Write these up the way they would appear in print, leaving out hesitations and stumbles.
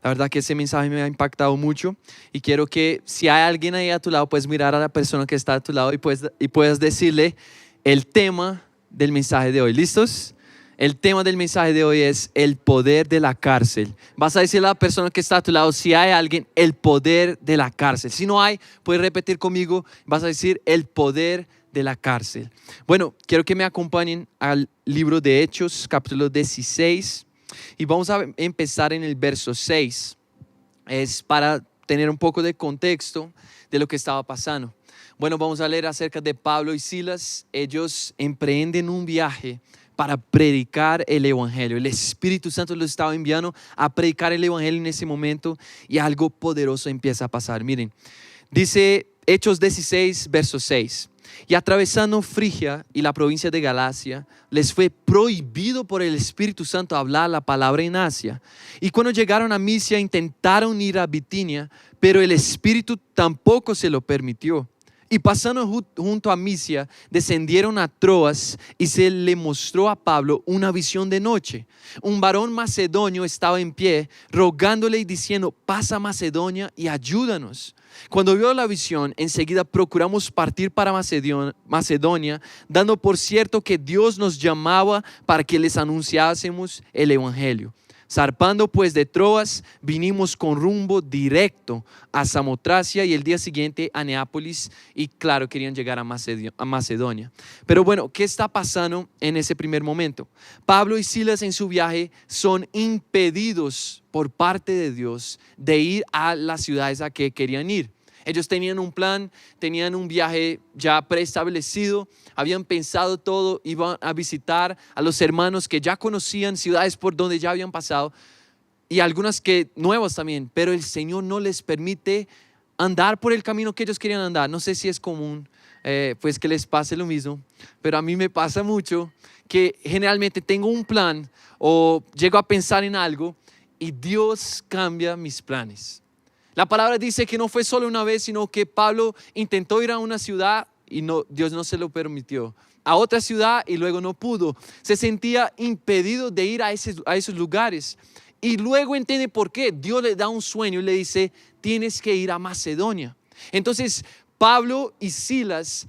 La verdad que ese mensaje me ha impactado mucho y quiero que si hay alguien ahí a tu lado, puedes mirar a la persona que está a tu lado y puedes decirle el tema del mensaje de hoy. ¿Listos? El tema del mensaje de hoy es el poder de la cárcel. Vas a decirle a la persona que está a tu lado, si hay alguien, el poder de la cárcel. Si no hay, puedes repetir conmigo, vas a decir el poder de la cárcel. Bueno, quiero que me acompañen al libro de Hechos, capítulo 16. Y vamos a empezar en el verso 6. Es para tener un poco de contexto de lo que estaba pasando. Bueno, vamos a leer acerca de Pablo y Silas. Ellos emprenden un viaje para predicar el evangelio. El Espíritu Santo los estaba enviando a predicar el evangelio en ese momento y algo poderoso empieza a pasar. Miren, dice Hechos 16, verso 6. Y atravesando Frigia y la provincia de Galacia, les fue prohibido por el Espíritu Santo hablar la palabra en Asia. Y cuando llegaron a Misia intentaron ir a Bitinia, pero el Espíritu tampoco se lo permitió. Y pasando junto a Misia, descendieron a Troas y se le mostró a Pablo una visión de noche. Un varón macedonio estaba en pie, rogándole y diciendo, pasa a Macedonia y ayúdanos. Cuando vio la visión, enseguida procuramos partir para Macedonia, dando por cierto que Dios nos llamaba para que les anunciásemos el evangelio. Zarpando pues de Troas, vinimos con rumbo directo a Samotracia y el día siguiente a Neápolis, y claro, querían llegar a Macedonia. Pero bueno, ¿qué está pasando en ese primer momento? Pablo y Silas en su viaje son impedidos por parte de Dios de ir a las ciudades a que querían ir. Ellos tenían un plan, tenían un viaje ya preestablecido, habían pensado todo, iban a visitar a los hermanos que ya conocían, ciudades por donde ya habían pasado y algunas que nuevas también, pero el Señor no les permite andar por el camino que ellos querían andar. No sé si es común pues que les pase lo mismo, pero a mí me pasa mucho que generalmente tengo un plan o llego a pensar en algo y Dios cambia mis planes. La palabra dice que no fue solo una vez, sino que Pablo intentó ir a una ciudad y Dios no se lo permitió. A otra ciudad y luego no pudo. Se sentía impedido de ir a esos lugares. Y luego entiende por qué. Dios le da un sueño y le dice, tienes que ir a Macedonia. Entonces Pablo y Silas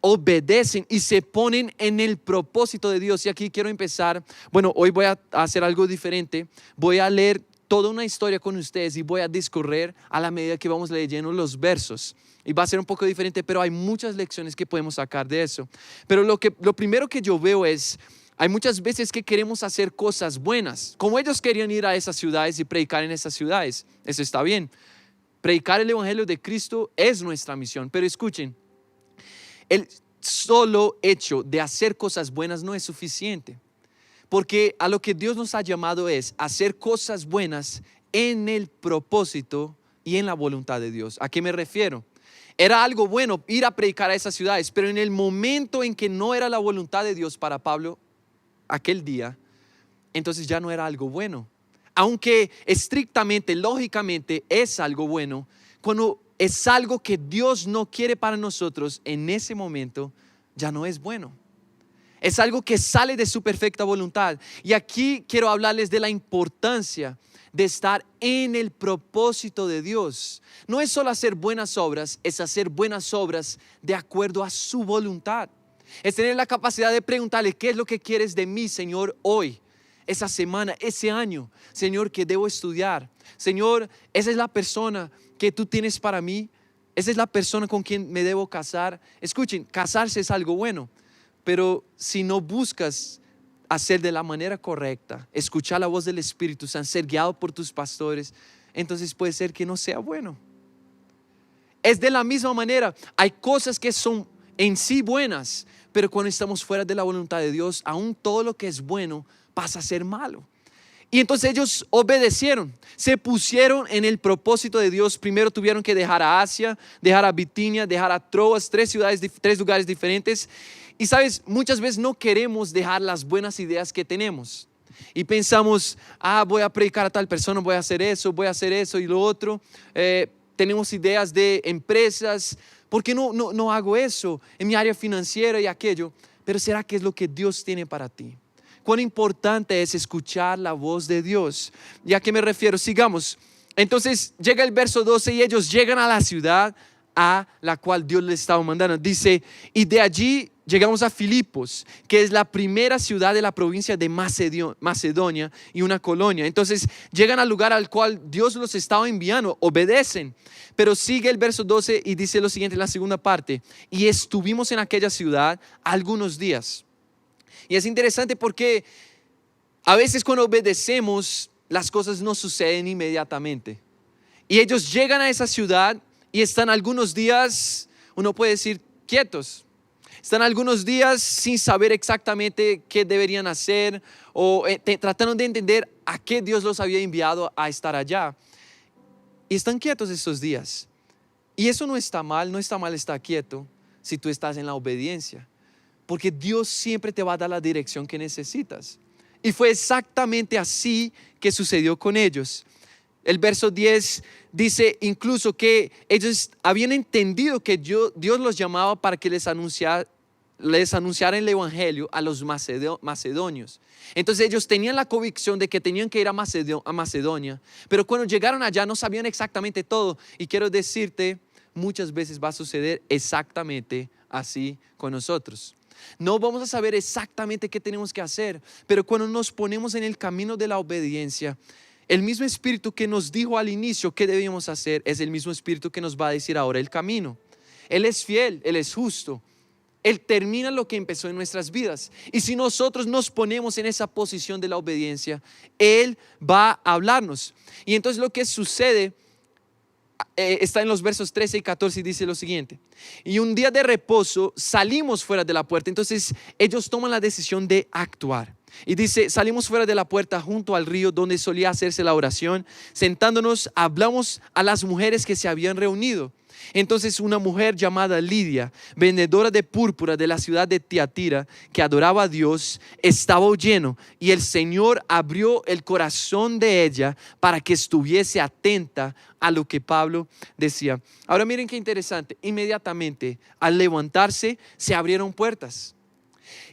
obedecen y se ponen en el propósito de Dios. Y aquí quiero empezar. Bueno, hoy voy a hacer algo diferente. Voy a leer toda una historia con ustedes y voy a discurrir a la medida que vamos leyendo los versos. Y va a ser un poco diferente, pero hay muchas lecciones que podemos sacar de eso. Pero lo primero que yo veo es, hay muchas veces que queremos hacer cosas buenas. Como ellos querían ir a esas ciudades y predicar en esas ciudades. Eso está bien. Predicar el evangelio de Cristo es nuestra misión. Pero escuchen, el solo hecho de hacer cosas buenas no es suficiente. Porque a lo que Dios nos ha llamado es hacer cosas buenas en el propósito y en la voluntad de Dios. ¿A qué me refiero? Era algo bueno ir a predicar a esas ciudades, pero en el momento en que no era la voluntad de Dios para Pablo aquel día, entonces ya no era algo bueno. Aunque estrictamente, lógicamente es algo bueno, cuando es algo que Dios no quiere para nosotros, en ese momento ya no es bueno. Es algo que sale de su perfecta voluntad. Y aquí quiero hablarles de la importancia de estar en el propósito de Dios. No es solo hacer buenas obras, es hacer buenas obras de acuerdo a su voluntad. Es tener la capacidad de preguntarle, ¿qué es lo que quieres de mí, Señor, hoy? Esa semana, ese año. Señor, ¿qué debo estudiar? Señor, esa es la persona que tú tienes para mí. Esa es la persona con quien me debo casar. Escuchen, casarse es algo bueno. Pero si no buscas hacer de la manera correcta, escuchar la voz del Espíritu Santo, ser guiado por tus pastores, entonces puede ser que no sea bueno. Es de la misma manera, hay cosas que son en sí buenas, pero cuando estamos fuera de la voluntad de Dios, aún todo lo que es bueno pasa a ser malo. Y entonces ellos obedecieron, se pusieron en el propósito de Dios. Primero tuvieron que dejar a Asia, dejar a Bitinia, dejar a Troas, tres lugares diferentes. Y sabes, muchas veces no queremos dejar las buenas ideas que tenemos. Y pensamos, voy a predicar a tal persona, voy a hacer eso y lo otro. Tenemos ideas de empresas. ¿Por qué no hago eso en mi área financiera y aquello? Pero ¿será que es lo que Dios tiene para ti? cuán importante es escuchar la voz de Dios. ¿Y a qué me refiero? Sigamos. Entonces llega el verso 12 y ellos llegan a la ciudad a la cual Dios les estaba mandando. Dice, y de allí llegamos a Filipos, que es la primera ciudad de la provincia de Macedonia y una colonia. Entonces llegan al lugar al cual Dios los estaba enviando, obedecen. Pero sigue el verso 12 y dice lo siguiente en la segunda parte: y estuvimos en aquella ciudad algunos días. Y es interesante porque a veces cuando obedecemos, las cosas no suceden inmediatamente. Y ellos llegan a esa ciudad y están algunos días, uno puede decir, quietos. Están algunos días sin saber exactamente qué deberían hacer o tratando de entender a qué Dios los había enviado a estar allá. Y están quietos estos días. Y eso no está mal, no está mal estar quieto si tú estás en la obediencia. Porque Dios siempre te va a dar la dirección que necesitas. Y fue exactamente así que sucedió con ellos. El verso 10 dice incluso que ellos habían entendido que Dios los llamaba para que les anunciaran el evangelio a los macedonios. Entonces ellos tenían la convicción de que tenían que ir a Macedonia, pero cuando llegaron allá no sabían exactamente todo. Y quiero decirte, muchas veces va a suceder exactamente así con nosotros. No vamos a saber exactamente qué tenemos que hacer, pero cuando nos ponemos en el camino de la obediencia, el mismo espíritu que nos dijo al inicio qué debíamos hacer es el mismo espíritu que nos va a decir ahora el camino. Él es fiel, Él es justo. Él termina lo que empezó en nuestras vidas. Y si nosotros nos ponemos en esa posición de la obediencia, Él va a hablarnos. Y entonces lo que sucede está en los versos 13 y 14 y dice lo siguiente: y un día de reposo salimos fuera de la puerta. Entonces ellos toman la decisión de actuar. Y dice, salimos fuera de la puerta junto al río donde solía hacerse la oración. Sentándonos, hablamos a las mujeres que se habían reunido. Entonces una mujer llamada Lidia, vendedora de púrpura de la ciudad de Tiatira, que adoraba a Dios, estaba oyendo, y el Señor abrió el corazón de ella para que estuviese atenta a lo que Pablo decía. Ahora miren qué interesante, inmediatamente al levantarse se abrieron puertas.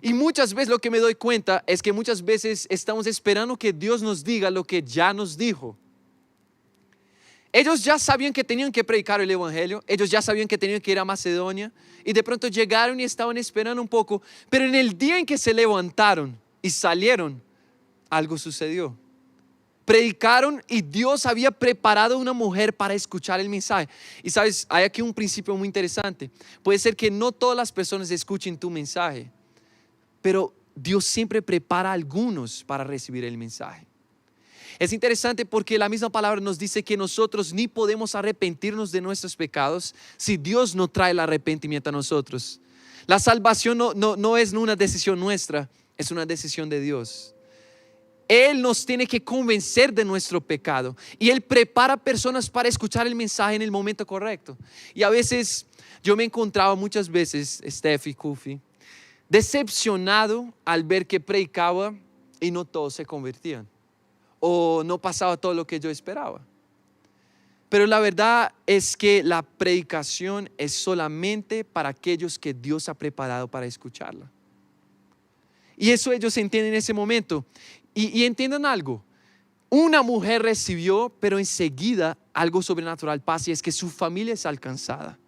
Y muchas veces lo que me doy cuenta es que muchas veces estamos esperando que Dios nos diga lo que ya nos dijo. Ellos ya sabían que tenían que predicar el evangelio, ellos ya sabían que tenían que ir a Macedonia, y de pronto llegaron y estaban esperando un poco, pero en el día en que se levantaron y salieron, algo sucedió. Predicaron y Dios había preparado una mujer para escuchar el mensaje. Y sabes, hay aquí un principio muy interesante. Puede ser que no todas las personas escuchen tu mensaje, pero Dios siempre prepara a algunos para recibir el mensaje. Es interesante porque la misma palabra nos dice que nosotros ni podemos arrepentirnos de nuestros pecados si Dios no trae el arrepentimiento a nosotros. La salvación no es una decisión nuestra, es una decisión de Dios. Él nos tiene que convencer de nuestro pecado y Él prepara personas para escuchar el mensaje en el momento correcto. Y a veces yo me encontraba muchas veces, Steph y Kufi, decepcionado al ver que predicaba y no todos se convertían, o no pasaba todo lo que yo esperaba. Pero la verdad es que la predicación es solamente para aquellos que Dios ha preparado para escucharla. Y eso ellos entienden en ese momento. Y entiendan algo, una mujer recibió, pero enseguida algo sobrenatural pasa, y es que su familia es alcanzada.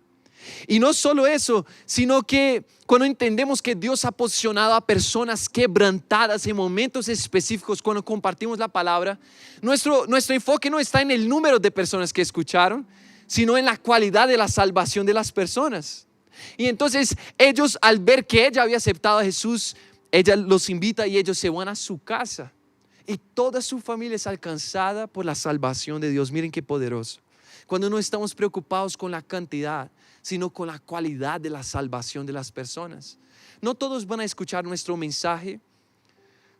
Y no solo eso, sino que cuando entendemos que Dios ha posicionado a personas quebrantadas en momentos específicos, cuando compartimos la palabra, nuestro enfoque no está en el número de personas que escucharon, sino en la cualidad de la salvación de las personas. Y entonces ellos, al ver que ella había aceptado a Jesús, ella los invita y ellos se van a su casa. Y toda su familia es alcanzada por la salvación de Dios. Miren qué poderoso. Cuando no estamos preocupados con la cantidad, sino con la cualidad de la salvación de las personas. No todos van a escuchar nuestro mensaje,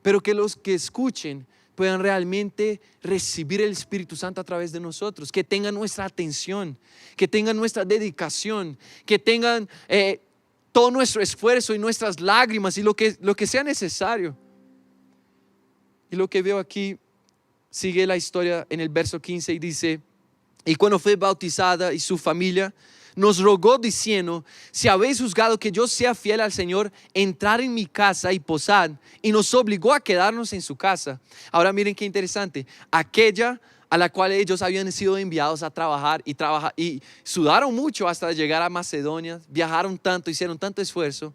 pero que los que escuchen puedan realmente recibir el Espíritu Santo a través de nosotros, que tengan nuestra atención, que tengan nuestra dedicación, que tengan todo nuestro esfuerzo y nuestras lágrimas y lo que sea necesario. Y lo que veo aquí, sigue la historia en el verso 15 y dice: y cuando fue bautizada y su familia, nos rogó diciendo: si habéis juzgado que yo sea fiel al Señor, entrar en mi casa y posad, y nos obligó a quedarnos en su casa. Ahora miren qué interesante, aquella a la cual ellos habían sido enviados a trabajar y sudaron mucho hasta llegar a Macedonia, viajaron tanto, hicieron tanto esfuerzo,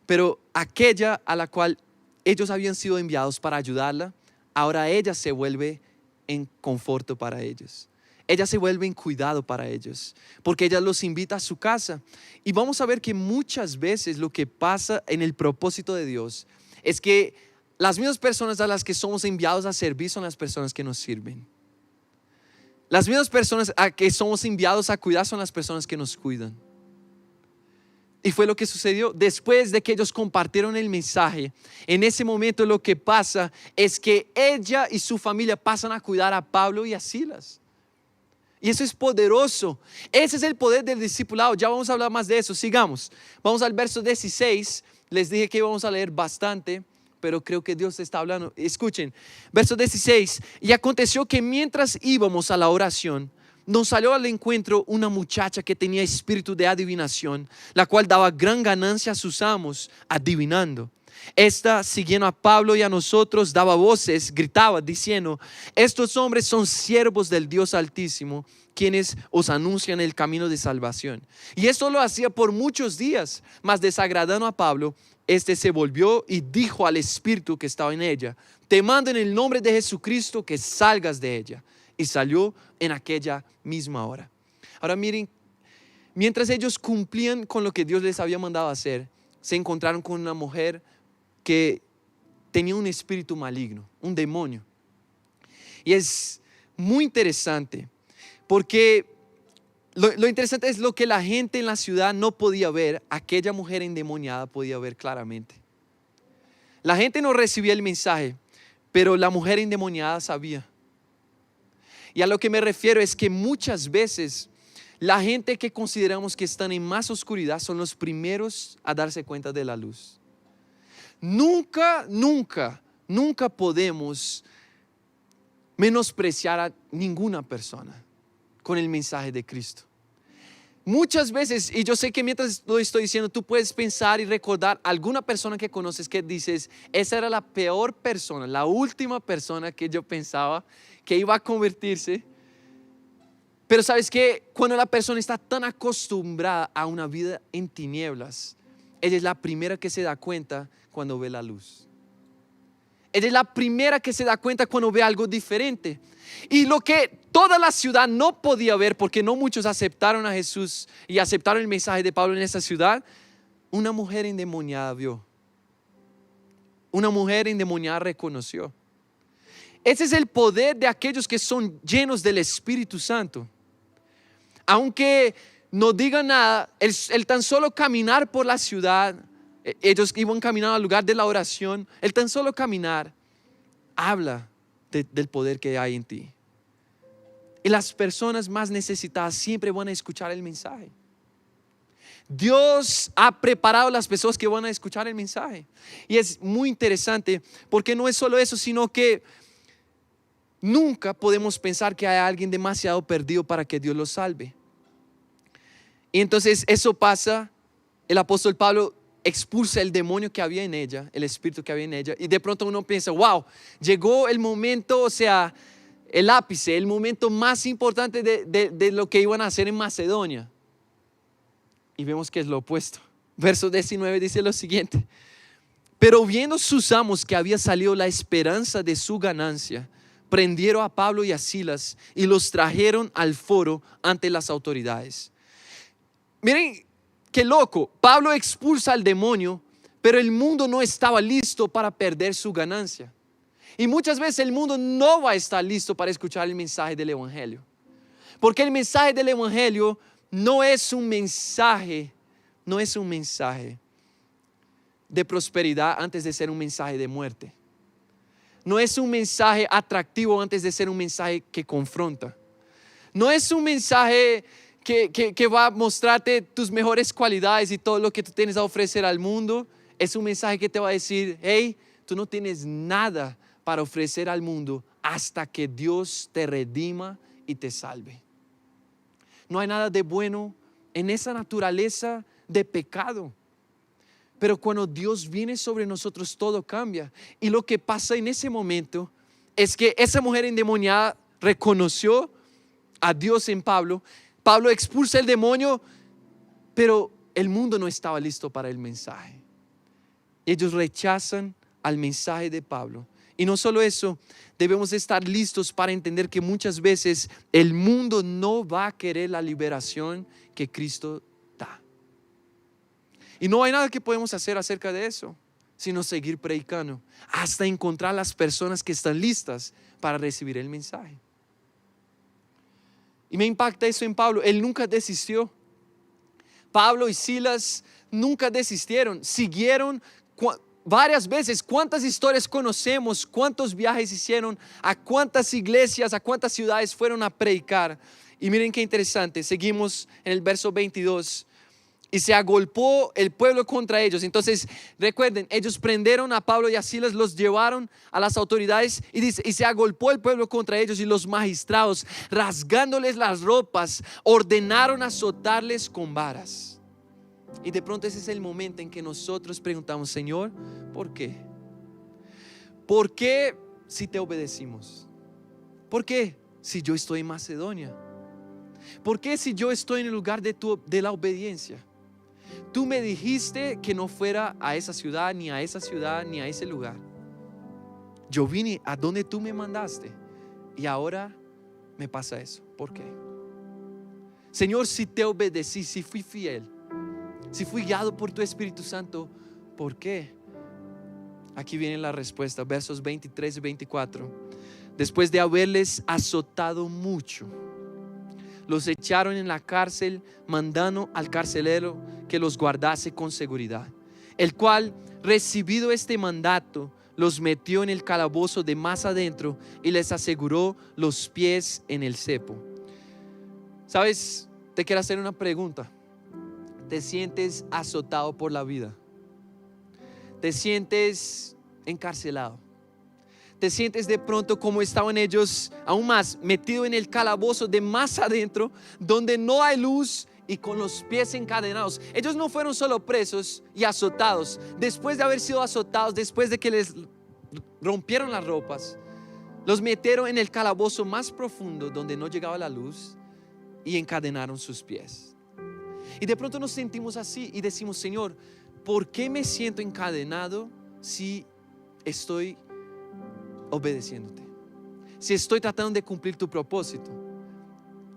pero aquella a la cual ellos habían sido enviados para ayudarla, ahora ella se vuelve en conforto para ellos. Ella se vuelve en cuidado para ellos, porque ella los invita a su casa. Y vamos a ver que muchas veces lo que pasa en el propósito de Dios es que las mismas personas a las que somos enviados a servir son las personas que nos sirven. Las mismas personas a que somos enviados a cuidar son las personas que nos cuidan. Y fue lo que sucedió después de que ellos compartieron el mensaje. En ese momento lo que pasa es que ella y su familia pasan a cuidar a Pablo y a Silas. Y eso es poderoso. Ese es el poder del discipulado. Ya vamos a hablar más de eso. Sigamos. Vamos al verso 16. Les dije que íbamos a leer bastante, pero creo que Dios está hablando. Escuchen, verso 16. Y aconteció que mientras íbamos a la oración, nos salió al encuentro una muchacha que tenía espíritu de adivinación, la cual daba gran ganancia a sus amos adivinando. Esta, siguiendo a Pablo y a nosotros, daba voces, gritaba diciendo: estos hombres son siervos del Dios Altísimo, quienes os anuncian el camino de salvación. Y esto lo hacía por muchos días, mas desagradando a Pablo, este se volvió y dijo al espíritu que estaba en ella: te mando en el nombre de Jesucristo que salgas de ella. Y salió en aquella misma hora. Ahora miren, mientras ellos cumplían con lo que Dios les había mandado hacer, se encontraron con una mujer que tenía un espíritu maligno, un demonio. Y es muy interesante, porque lo interesante es lo que la gente en la ciudad no podía ver, aquella mujer endemoniada podía ver claramente. La gente no recibía el mensaje, pero la mujer endemoniada sabía. Y a lo que me refiero es que muchas veces la gente que consideramos que están en más oscuridad son los primeros a darse cuenta de la luz. Nunca podemos menospreciar a ninguna persona con el mensaje de Cristo. Muchas veces, y yo sé que mientras lo estoy diciendo, tú puedes pensar y recordar alguna persona que conoces que dices: esa era la peor persona, la última persona que yo pensaba que iba a convertirse. Pero sabes que cuando la persona está tan acostumbrada a una vida en tinieblas, ella es la primera que se da cuenta cuando ve la luz. Ella es la primera que se da cuenta cuando ve algo diferente. Y lo que toda la ciudad no podía ver, porque no muchos aceptaron a Jesús y aceptaron el mensaje de Pablo en esa ciudad, una mujer endemoniada vio. Una mujer endemoniada reconoció. Ese es el poder de aquellos que son llenos del Espíritu Santo. Aunque no digan nada, el tan solo caminar por la ciudad, ellos iban caminando al lugar de la oración, el tan solo caminar habla del poder que hay en ti. Y las personas más necesitadas siempre van a escuchar el mensaje. Dios ha preparado a las personas que van a escuchar el mensaje. Y es muy interesante, porque no es solo eso, sino que nunca podemos pensar que hay alguien demasiado perdido para que Dios lo salve. Y entonces eso pasa. El apóstol Pablo expulsa el demonio que había en ella, el espíritu que había en ella. Y de pronto uno piensa: wow, llegó el momento, o sea, el ápice, el momento más importante de lo que iban a hacer en Macedonia. Y vemos que es lo opuesto. Verso 19 dice lo siguiente: pero viendo sus amos que había salido la esperanza de su ganancia, prendieron a Pablo y a Silas y los trajeron al foro ante las autoridades. Miren qué loco. Pablo expulsa al demonio, pero el mundo no estaba listo para perder su ganancia. Y muchas veces el mundo no va a estar listo para escuchar el mensaje del evangelio, porque el mensaje del evangelio no es un mensaje de prosperidad antes de ser un mensaje de muerte. No es un mensaje atractivo antes de ser un mensaje que confronta. No es un mensaje que va a mostrarte tus mejores cualidades y todo lo que tú tienes a ofrecer al mundo. Es un mensaje que te va a decir: hey, tú no tienes nada para ofrecer al mundo hasta que Dios te redima y te salve. No hay nada de bueno en esa naturaleza de pecado. Pero cuando Dios viene sobre nosotros, todo cambia. Y lo que pasa en ese momento es que esa mujer endemoniada reconoció a Dios en Pablo. Pablo expulsa el demonio, pero el mundo no estaba listo para el mensaje. Ellos rechazan al mensaje de Pablo. Y no solo eso, debemos estar listos para entender que muchas veces el mundo no va a querer la liberación que Cristo da. Y no hay nada que podemos hacer acerca de eso, sino seguir predicando hasta encontrar las personas que están listas para recibir el mensaje. Y me impacta eso en Pablo. Él nunca desistió. Pablo y Silas nunca desistieron. Siguieron varias veces. ¿Cuántas historias conocemos? ¿Cuántos viajes hicieron? ¿A cuántas iglesias, a cuántas ciudades fueron a predicar? Y miren qué interesante. Seguimos en el verso 22. Y se agolpó el pueblo contra ellos. Entonces recuerden, ellos prendieron a Pablo y a Silas, los llevaron a las autoridades y dice, y se agolpó el pueblo contra ellos, y los magistrados, rasgándoles las ropas, ordenaron azotarles con varas. Y de pronto ese es el momento en que nosotros preguntamos: Señor, ¿por qué? ¿Por qué si te obedecimos? ¿Por qué si yo estoy en Macedonia? ¿Por qué si yo estoy en el lugar de la obediencia? Tú me dijiste que no fuera a esa ciudad, ni a esa ciudad, ni a ese lugar. Yo vine a donde tú me mandaste y ahora me pasa eso. ¿Por qué? Señor, si te obedecí, si fui fiel, si fui guiado por tu Espíritu Santo, ¿por qué? Aquí viene la respuesta, versos 23 y 24. Después de haberles azotado mucho, los echaron en la cárcel, mandando al carcelero que los guardase con seguridad, el cual, recibido este mandato, los metió en el calabozo de más adentro y les aseguró los pies en el cepo. ¿Sabes? Te quiero hacer una pregunta. ¿Te sientes azotado por la vida? ¿Te sientes encarcelado? ¿Te sientes de pronto como estaban ellos, aún más metido en el calabozo de más adentro, donde no hay luz y con los pies encadenados? Ellos no fueron solo presos y azotados. Después de haber sido azotados, después de que les rompieron las ropas, los metieron en el calabozo más profundo donde no llegaba la luz y encadenaron sus pies. Y de pronto nos sentimos así y decimos: Señor, ¿por qué me siento encadenado si estoy obedeciéndote? Si estoy tratando de cumplir tu propósito.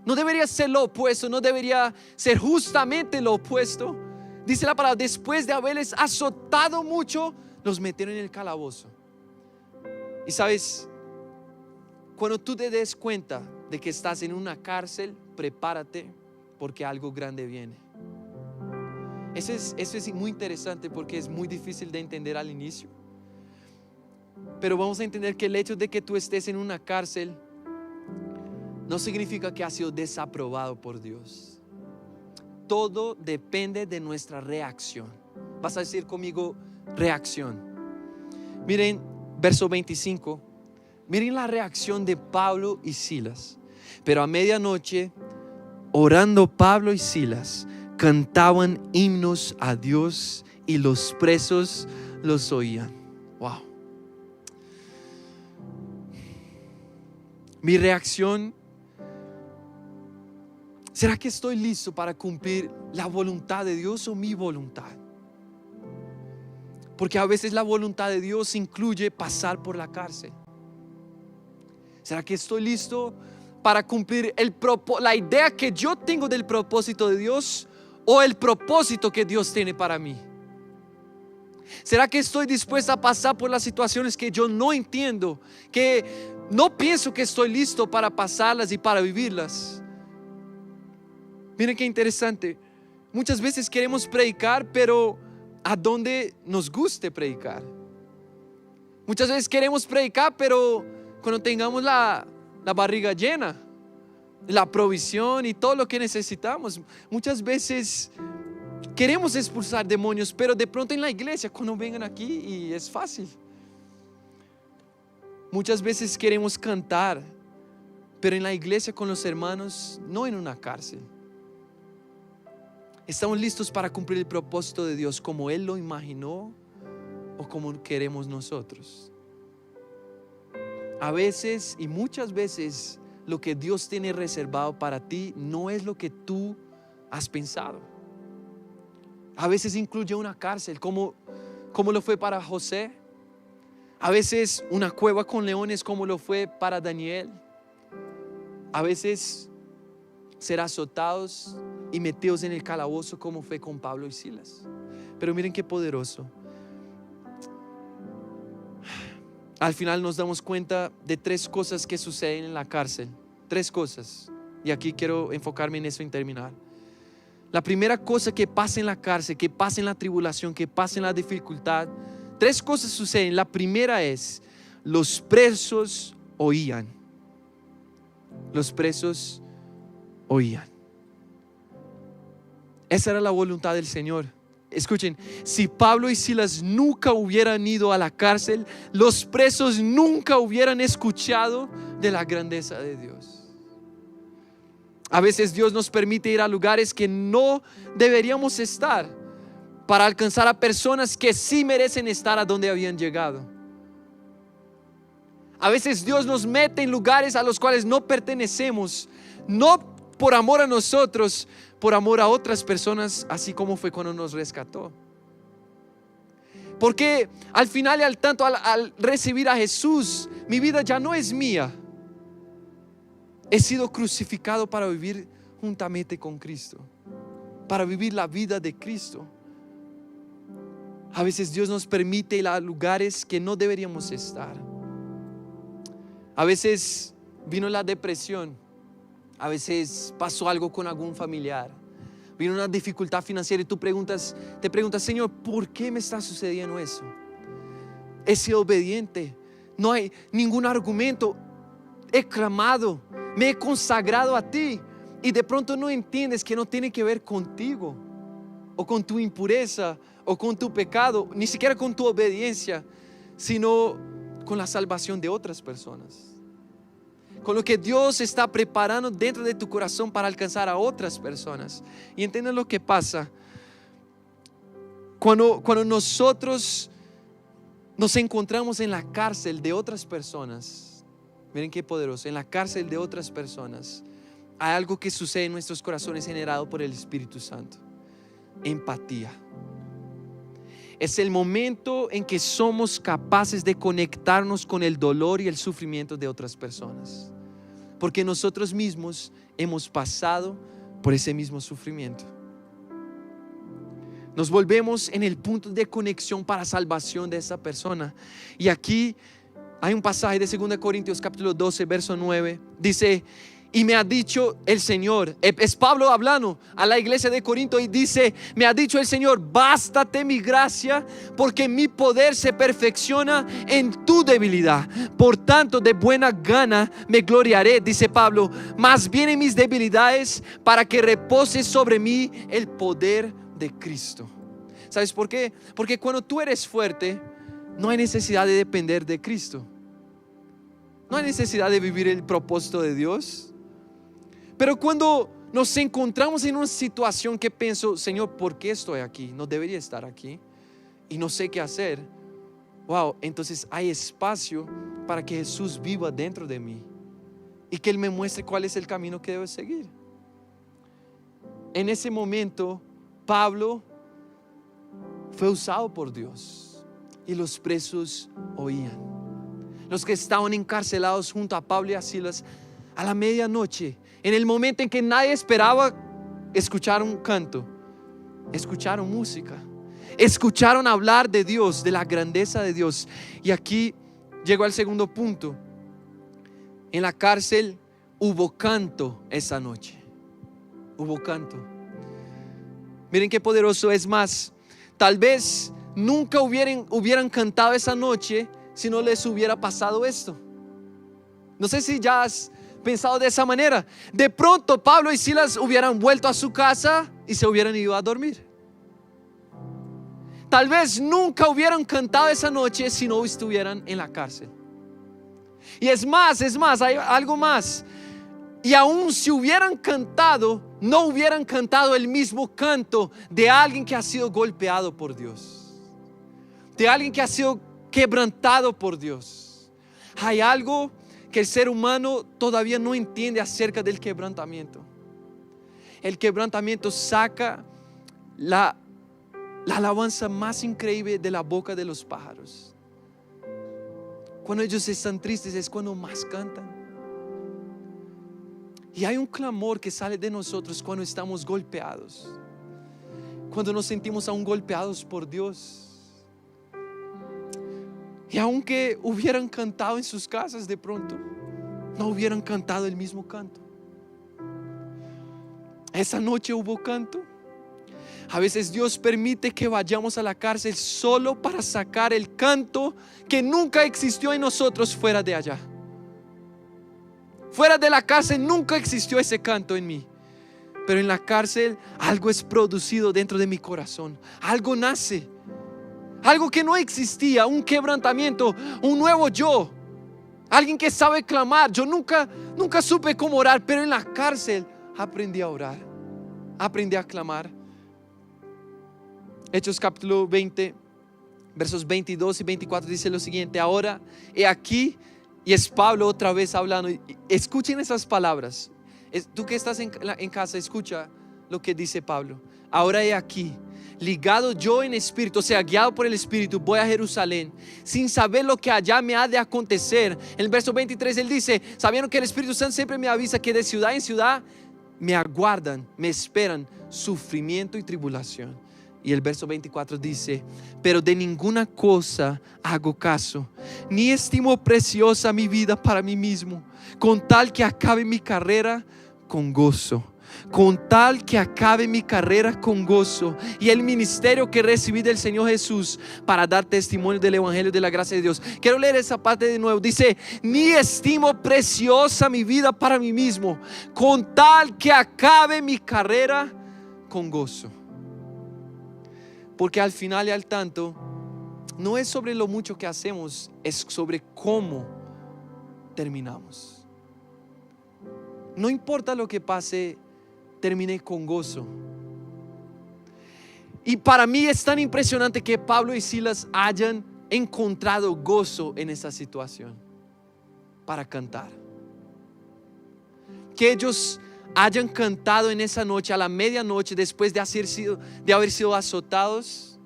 No debería ser lo opuesto, no debería ser justamente lo opuesto. Dice la palabra: después de haberles azotado mucho, los metieron en el calabozo. Y sabes, cuando tú te des cuenta de que estás en una cárcel, prepárate, porque algo grande viene. Eso es muy interesante, porque es muy difícil de entender al inicio. Pero vamos a entender que el hecho de que tú estés en una cárcel no significa que has sido desaprobado por Dios. Todo depende de nuestra reacción. Vas a decir conmigo: reacción. Miren, verso 25. Miren la reacción de Pablo y Silas. Pero a medianoche, orando Pablo y Silas, cantaban himnos a Dios y los presos los oían. Wow. Mi reacción: ¿será que estoy listo para cumplir la voluntad de Dios o mi voluntad? Porque a veces la voluntad de Dios incluye pasar por la cárcel. ¿Será que estoy listo para cumplir la idea que yo tengo del propósito de Dios o el propósito que Dios tiene para mí? ¿Será que estoy dispuesto a pasar por las situaciones que yo no entiendo, que no pienso que estoy listo para pasarlas y para vivirlas? Miren qué interesante. Muchas veces queremos predicar, pero a donde nos guste predicar. Muchas veces queremos predicar, pero cuando tengamos la barriga llena, la provisión y todo lo que necesitamos. Muchas veces queremos expulsar demonios, pero de pronto en la iglesia, cuando vengan aquí, y es fácil. Muchas veces queremos cantar, pero en la iglesia con los hermanos, no en una cárcel. ¿Estamos listos para cumplir el propósito de Dios como Él lo imaginó o como queremos nosotros? A veces y muchas veces lo que Dios tiene reservado para ti no es lo que tú has pensado. A veces incluye una cárcel, como lo fue para José. A veces una cueva con leones, como lo fue para Daniel. A veces ser azotados y metidos en el calabozo, como fue con Pablo y Silas. Pero miren qué poderoso. Al final nos damos cuenta de 3 cosas que suceden en la cárcel. 3 cosas. Y aquí quiero enfocarme en eso y terminar. La primera cosa que pasa en la cárcel, que pasa en la tribulación, que pasa en la dificultad, 3 cosas suceden. La primera es: los presos oían. Los presos oían. Esa era la voluntad del Señor. Escuchen, si Pablo y Silas nunca hubieran ido a la cárcel, los presos nunca hubieran escuchado de la grandeza de Dios. A veces Dios nos permite ir a lugares que no deberíamos estar para alcanzar a personas que sí merecen estar a donde habían llegado. A veces Dios nos mete en lugares a los cuales no pertenecemos, no por amor a nosotros, por amor a otras personas, así como fue cuando nos rescató. Porque al final y al tanto, al recibir a Jesús, mi vida ya no es mía. He sido crucificado para vivir juntamente con Cristo, para vivir la vida de Cristo. A veces Dios nos permite ir a lugares que no deberíamos estar. A veces vino la depresión. A veces pasó algo con algún familiar. Vino una dificultad financiera y te preguntas, Señor, ¿por qué me está sucediendo eso? He sido obediente. No hay ningún argumento. He clamado. Me he consagrado a ti. Y de pronto no entiendes que no tiene que ver contigo, o con tu impureza, o con tu pecado, ni siquiera con tu obediencia, sino con la salvación de otras personas, con lo que Dios está preparando dentro de tu corazón para alcanzar a otras personas. Y entiendes lo que pasa cuando nosotros nos encontramos en la cárcel de otras personas. Miren qué poderoso. En la cárcel de otras personas hay algo que sucede en nuestros corazones generado por el Espíritu Santo: empatía. Es el momento en que somos capaces de conectarnos con el dolor y el sufrimiento de otras personas, porque nosotros mismos hemos pasado por ese mismo sufrimiento. Nos volvemos en el punto de conexión para salvación de esa persona. Y aquí hay un pasaje de 2 Corintios capítulo 12 verso 9. Dice: y me ha dicho el Señor, es Pablo hablando a la iglesia de Corinto, y dice: me ha dicho el Señor, bástate mi gracia, porque mi poder se perfecciona en tu debilidad. Por tanto, de buena gana me gloriaré, dice Pablo, más bien en mis debilidades, para que repose sobre mí el poder de Cristo. ¿Sabes por qué? Porque cuando tú eres fuerte, no hay necesidad de depender de Cristo. No hay necesidad de vivir el propósito de Dios. Pero cuando nos encontramos en una situación que pienso: Señor, ¿por qué estoy aquí? No debería estar aquí y no sé qué hacer. Wow, entonces hay espacio para que Jesús viva dentro de mí y que Él me muestre cuál es el camino que debo seguir. En ese momento, Pablo fue usado por Dios y los presos oían. Los que estaban encarcelados junto a Pablo y a Silas, a la medianoche, en el momento en que nadie esperaba, escucharon un canto, escucharon música, escucharon hablar de Dios, de la grandeza de Dios. Y aquí llegó al segundo punto. En la cárcel hubo canto esa noche. Hubo canto. Miren qué poderoso. Es más, tal vez nunca hubieran cantado esa noche si no les hubiera pasado esto. No sé si ya has pensado de esa manera. De pronto Pablo y Silas hubieran vuelto a su casa y se hubieran ido a dormir. Tal vez nunca hubieran cantado esa noche si no estuvieran en la cárcel. Y es más, hay algo más. Y aún si hubieran cantado, no hubieran cantado el mismo canto de alguien que ha sido golpeado por Dios, de alguien que ha sido quebrantado por Dios. Hay algo que el ser humano todavía no entiende acerca del quebrantamiento. El quebrantamiento saca la alabanza más increíble de la boca de los pájaros. Cuando ellos están tristes es cuando más cantan. Y hay un clamor que sale de nosotros cuando estamos golpeados, cuando nos sentimos aún golpeados por Dios. Y aunque hubieran cantado en sus casas, de pronto no hubieran cantado el mismo canto. Esa noche hubo canto. A veces Dios permite que vayamos a la cárcel solo para sacar el canto que nunca existió en nosotros fuera de allá. Fuera de la cárcel nunca existió ese canto en mí, pero en la cárcel algo es producido dentro de mi corazón. Algo nace, algo que no existía, un quebrantamiento, un nuevo yo, alguien que sabe clamar. Yo nunca supe cómo orar, pero en la cárcel aprendí a orar, aprendí a clamar. Hechos capítulo 20, versos 22 y 24 dice lo siguiente: ahora he aquí. Y es Pablo otra vez hablando. Escuchen esas palabras. Tú que estás en casa, escucha lo que dice Pablo. Ahora he aquí, ligado yo en espíritu, o sea, guiado por el espíritu, voy a Jerusalén, sin saber lo que allá me ha de acontecer. En el verso 23 él dice: sabiendo que el Espíritu Santo siempre me avisa que de ciudad en ciudad me aguardan, me esperan sufrimiento y tribulación. Y el verso 24 dice: pero de ninguna cosa hago caso, ni estimo preciosa mi vida para mí mismo, con tal que acabe mi carrera con gozo. Con tal que acabe mi carrera con gozo y el ministerio que recibí del Señor Jesús para dar testimonio del evangelio de la gracia de Dios. Quiero leer esa parte de nuevo. Dice: ni estimo preciosa mi vida para mí mismo, con tal que acabe mi carrera con gozo. Porque al final y al tanto no es sobre lo mucho que hacemos, es sobre cómo terminamos. No importa lo que pase, terminé con gozo. Y para mí es tan impresionante que Pablo y Silas hayan encontrado gozo en esa situación para cantar. Que ellos hayan cantado en esa noche, a la medianoche, después de haber sido azotados,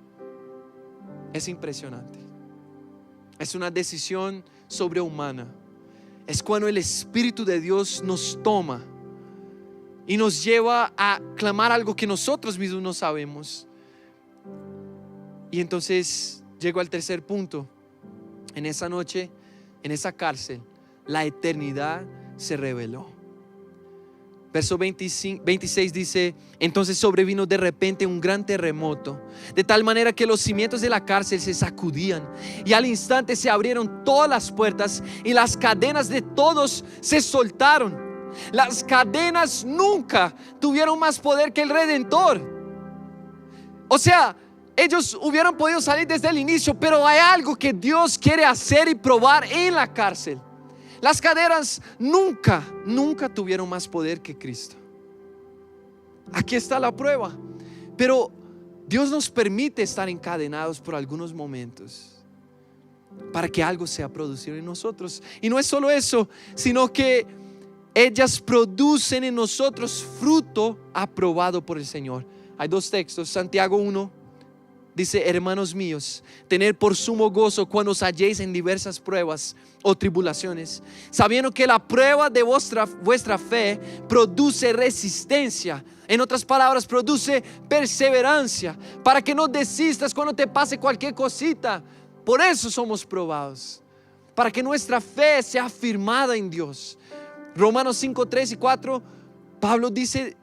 es impresionante. Es una decisión sobrehumana. Es cuando el Espíritu de Dios nos toma y nos lleva a clamar algo que nosotros mismos no sabemos. Y entonces llego al tercer punto. En esa noche, en esa cárcel, la eternidad se reveló. Verso 26 dice: entonces sobrevino de repente un gran terremoto, de tal manera que los cimientos de la cárcel se sacudían, y al instante se abrieron todas las puertas y las cadenas de todos se soltaron. Las cadenas nunca tuvieron más poder que el Redentor. O sea, ellos hubieran podido salir desde el inicio, pero hay algo que Dios quiere hacer y probar en la cárcel. Las cadenas nunca tuvieron más poder que Cristo. Aquí está la prueba. Pero Dios nos permite estar encadenados por algunos momentos para que algo sea producido en nosotros. Y no es solo eso, sino que ellas producen en nosotros fruto aprobado por el Señor. Hay dos textos. Santiago 1 dice: hermanos míos, tened por sumo gozo cuando os halléis en diversas pruebas o tribulaciones, sabiendo que la prueba de vuestra fe produce resistencia. En otras palabras, produce perseverancia, para que no desistas cuando te pase cualquier cosita. Por eso somos probados, para que nuestra fe sea afirmada en Dios. Romanos 5, 3 y 4, Pablo dice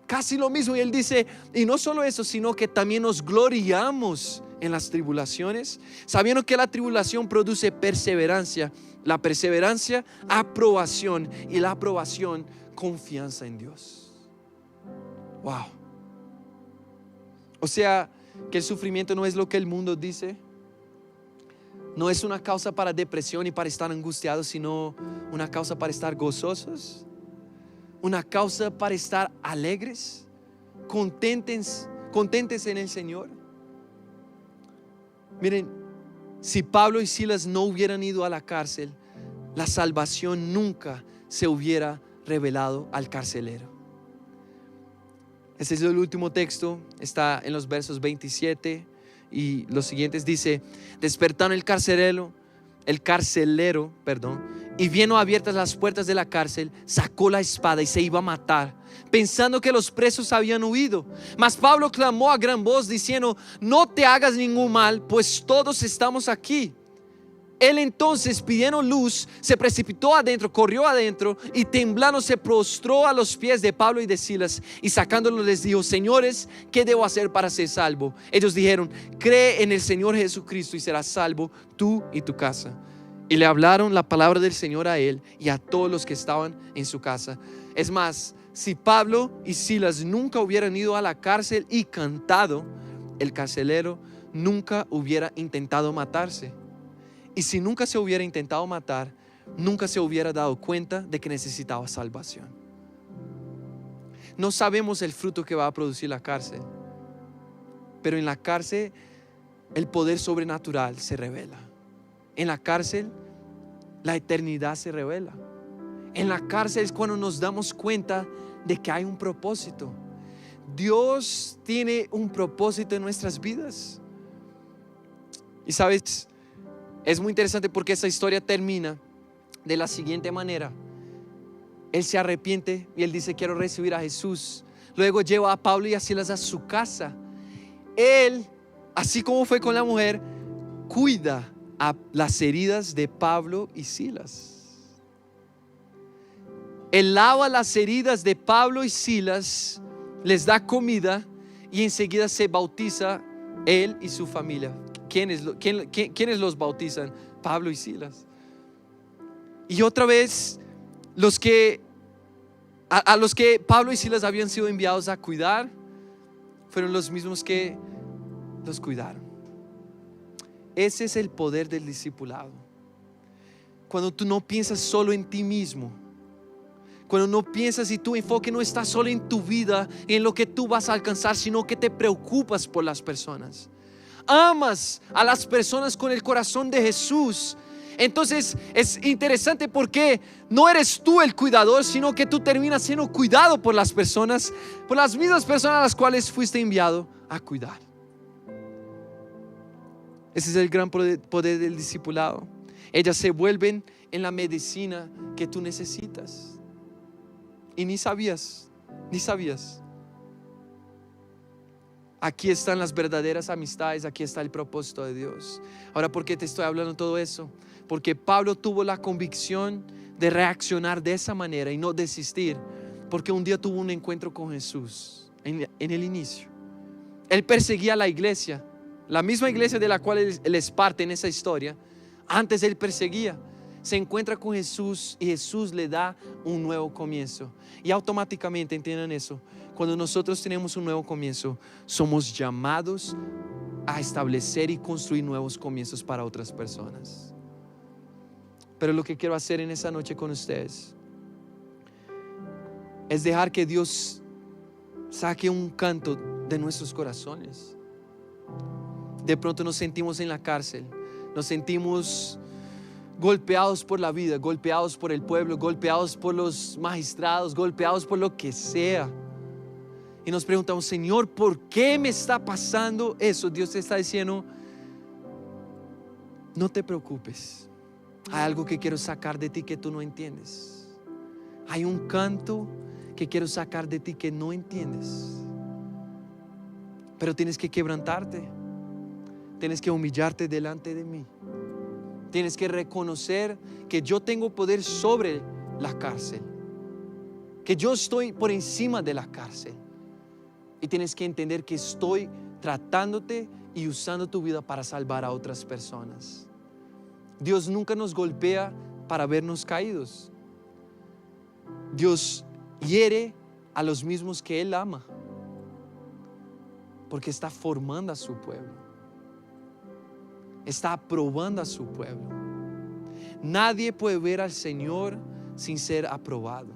casi lo mismo, y él dice: y no solo eso, sino que también nos gloriamos en las tribulaciones, sabiendo que la tribulación produce perseverancia, la perseverancia aprobación, y la aprobación confianza en Dios. Wow. O sea que el sufrimiento no es lo que el mundo dice, no es una causa para depresión y para estar angustiados, sino una causa para estar gozosos. una causa para estar alegres, contentes en el Señor. Miren, si Pablo y Silas no hubieran ido a la cárcel, la salvación nunca se hubiera revelado al carcelero. Este es el último texto, está en los versos 27 y los siguientes. Dice: despertaron el carcelero, y viendo abiertas las puertas de la cárcel, sacó la espada y se iba a matar, pensando que los presos habían huido. Mas Pablo clamó a gran voz diciendo: no te hagas ningún mal, pues todos estamos aquí. Él entonces, pidiendo luz, se precipitó adentro, corrió adentro y temblando se prostró a los pies de Pablo y de Silas, y sacándolos les dijo: señores, ¿qué debo hacer para ser salvo? Ellos dijeron: cree en el Señor Jesucristo y serás salvo tú y tu casa. Y le hablaron la palabra del Señor a él y a todos los que estaban en su casa. Es más, si Pablo y Silas nunca hubieran ido a la cárcel y cantado, el carcelero nunca hubiera intentado matarse. Y si nunca se hubiera intentado matar, nunca se hubiera dado cuenta de que necesitaba salvación. No sabemos el fruto que va a producir la cárcel, pero en la cárcel el poder sobrenatural se revela. En la cárcel la eternidad se revela. En la cárcel es cuando nos damos cuenta de que hay un propósito. Dios tiene un propósito en nuestras vidas. Y sabes, es muy interesante porque esa historia termina de la siguiente manera. Él se arrepiente y él dice: quiero recibir a Jesús. Luego lleva a Pablo y a Silas a su casa. Él, así como fue con la mujer, cuida a las heridas de Pablo y Silas. Él lava las heridas de Pablo y Silas, les da comida y enseguida se bautiza él y su familia. ¿Quiénes los bautizan? Pablo y Silas. Y otra vez a los que Pablo y Silas habían sido enviados a cuidar fueron los mismos que los cuidaron. Ese es el poder del discipulado. Cuando tú no piensas solo en ti mismo, cuando no piensas y tu enfoque no está solo en tu vida, en lo que tú vas a alcanzar, sino que te preocupas por las personas, amas a las personas con el corazón de Jesús. Entonces es interesante porque no eres tú el cuidador, sino que tú terminas siendo cuidado por las personas, por las mismas personas a las cuales fuiste enviado a cuidar. Ese es el gran poder del discipulado. Ellas se vuelven en la medicina que tú necesitas. Y ni sabías. Aquí están las verdaderas amistades, aquí está el propósito de Dios. Ahora, ¿por qué te estoy hablando todo eso? Porque Pablo tuvo la convicción de reaccionar de esa manera y no desistir, porque un día tuvo un encuentro con Jesús en el inicio. Él perseguía a la iglesia, la misma iglesia de la cual él es parte en esa historia. Antes él perseguía. Se encuentra con Jesús y Jesús le da un nuevo comienzo. Y automáticamente, entiendan eso, cuando nosotros tenemos un nuevo comienzo, somos llamados a establecer y construir nuevos comienzos para otras personas. Pero lo que quiero hacer en esa noche con ustedes es dejar que Dios saque un canto de nuestros corazones. De pronto nos sentimos en la cárcel, nos sentimos golpeados por la vida, golpeados por el pueblo, golpeados por los magistrados, golpeados por lo que sea. Y nos preguntamos: Señor, ¿por qué me está pasando eso? Dios te está diciendo: no te preocupes. Hay algo que quiero sacar de ti que tú no entiendes. Hay un canto que quiero sacar de ti que no entiendes. Pero tienes que quebrantarte. Tienes que humillarte delante de mí. Tienes que reconocer que yo tengo poder sobre la cárcel, que yo estoy por encima de la cárcel. Y tienes que entender que estoy tratándote y usando tu vida para salvar a otras personas. Dios nunca nos golpea para vernos caídos. Dios hiere a los mismos que Él ama, porque está formando a su pueblo, está aprobando a su pueblo. Nadie puede ver al Señor sin ser aprobado.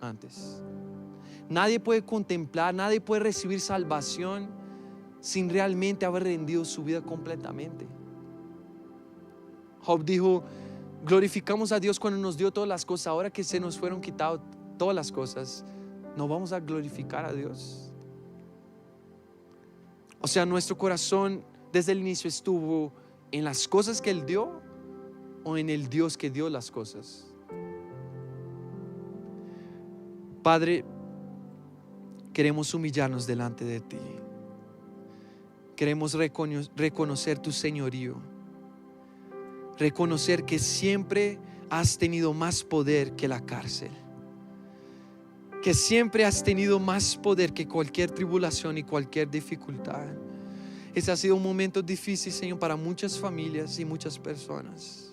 antes. Nadie puede contemplar, nadie puede recibir salvación sin realmente haber rendido su vida completamente. Job dijo: glorificamos a Dios cuando nos dio todas las cosas. Ahora que se nos fueron quitadas todas las cosas, ¿no vamos a glorificar a Dios? O sea, nuestro corazón desde el inicio estuvo en las cosas que Él dio o en el Dios que dio las cosas. Padre, queremos humillarnos delante de ti. Queremos reconocer tu señorío. Reconocer que siempre has tenido más poder que la cárcel. Que siempre has tenido más poder que cualquier tribulación y cualquier dificultad. Ese ha sido un momento difícil, Señor, para muchas familias y muchas personas.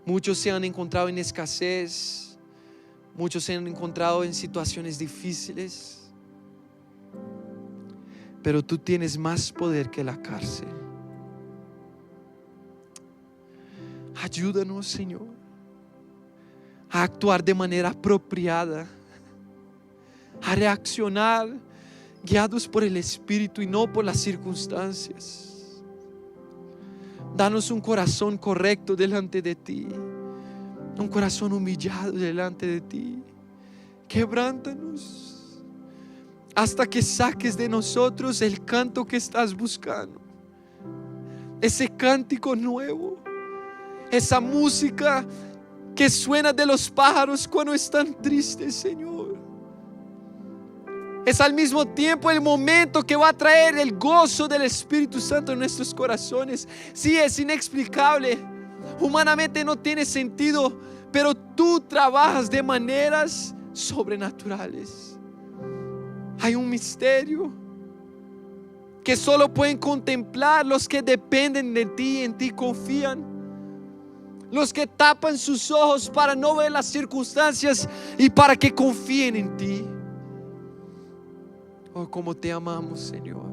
Muchos se han encontrado en escasez. Muchos se han encontrado en situaciones difíciles. Pero tú tienes más poder que la cárcel. Ayúdanos, Señor, a actuar de manera apropiada, a reaccionar guiados por el Espíritu y no por las circunstancias. Danos un corazón correcto delante de ti, un corazón humillado delante de ti. Quebrántanos hasta que saques de nosotros el canto que estás buscando, ese cántico nuevo, esa música que suena de los pájaros cuando están tristes, Señor. Es al mismo tiempo el momento que va a traer el gozo del Espíritu Santo en nuestros corazones. Sí, es inexplicable, humanamente no tiene sentido, pero tú trabajas de maneras sobrenaturales. Hay un misterio que solo pueden contemplar los que dependen de ti y en ti confían. Los que tapan sus ojos para no ver las circunstancias y para que confíen en ti. Oh, cómo te amamos, Señor.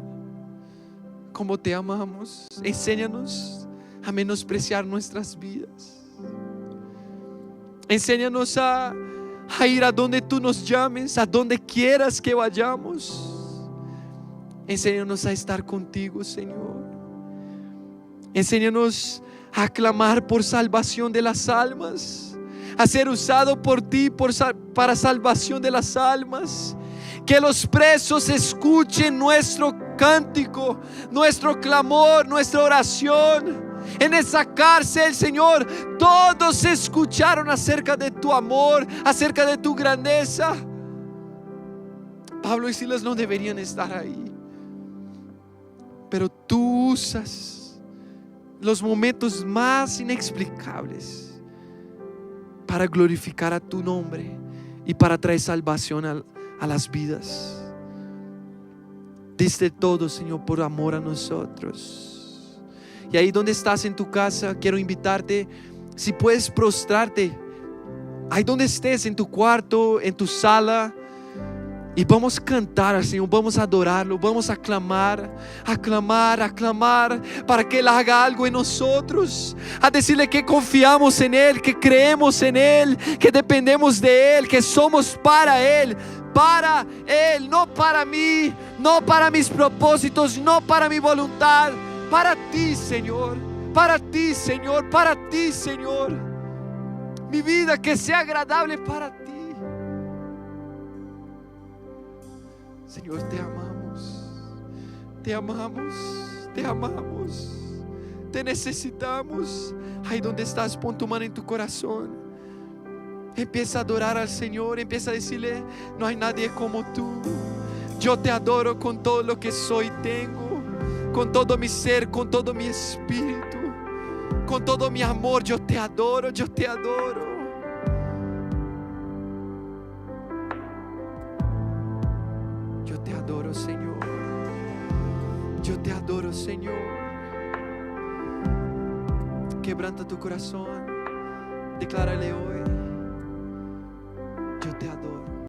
Cómo te amamos. Enséñanos a menospreciar nuestras vidas. Enséñanos a ir a donde tú nos llames, a donde quieras que vayamos. Enséñanos a estar contigo, Señor. Enséñanos a clamar por salvación de las almas, a ser usado por ti para salvación de las almas. Que los presos escuchen nuestro cántico, nuestro clamor, nuestra oración. En esa cárcel, Señor, todos escucharon acerca de tu amor, acerca de tu grandeza. Pablo y Silas no deberían estar ahí, pero tú usas los momentos más inexplicables para glorificar a tu nombre y para traer salvación a las vidas. Diste todo, Señor, por amor a nosotros. Y ahí donde estás en tu casa, quiero invitarte, si puedes prostrarte, ahí donde estés, en tu cuarto, en tu sala, y vamos a cantar al Señor, vamos a adorarlo, vamos a clamar, para que Él haga algo en nosotros, a decirle que confiamos en Él, que creemos en Él, que dependemos de Él, que somos para Él, no para mí, no para mis propósitos, no para mi voluntad, para ti, Señor, para ti, Señor, para ti, Señor. Mi vida que sea agradable para ti. Señor, te amamos, te amamos, te amamos, te necesitamos. Ahí donde estás, pon tu mano en tu corazón. Empieza a adorar al Señor, empieza a decirle: no hay nadie como tú. Yo te adoro con todo lo que soy y tengo, con todo mi ser, con todo mi espíritu, con todo mi amor. Yo te adoro, yo te adoro. Yo te adoro, Señor. Yo te adoro, Señor. Quebranta tu corazón. Declárale hoy: yo te adoro.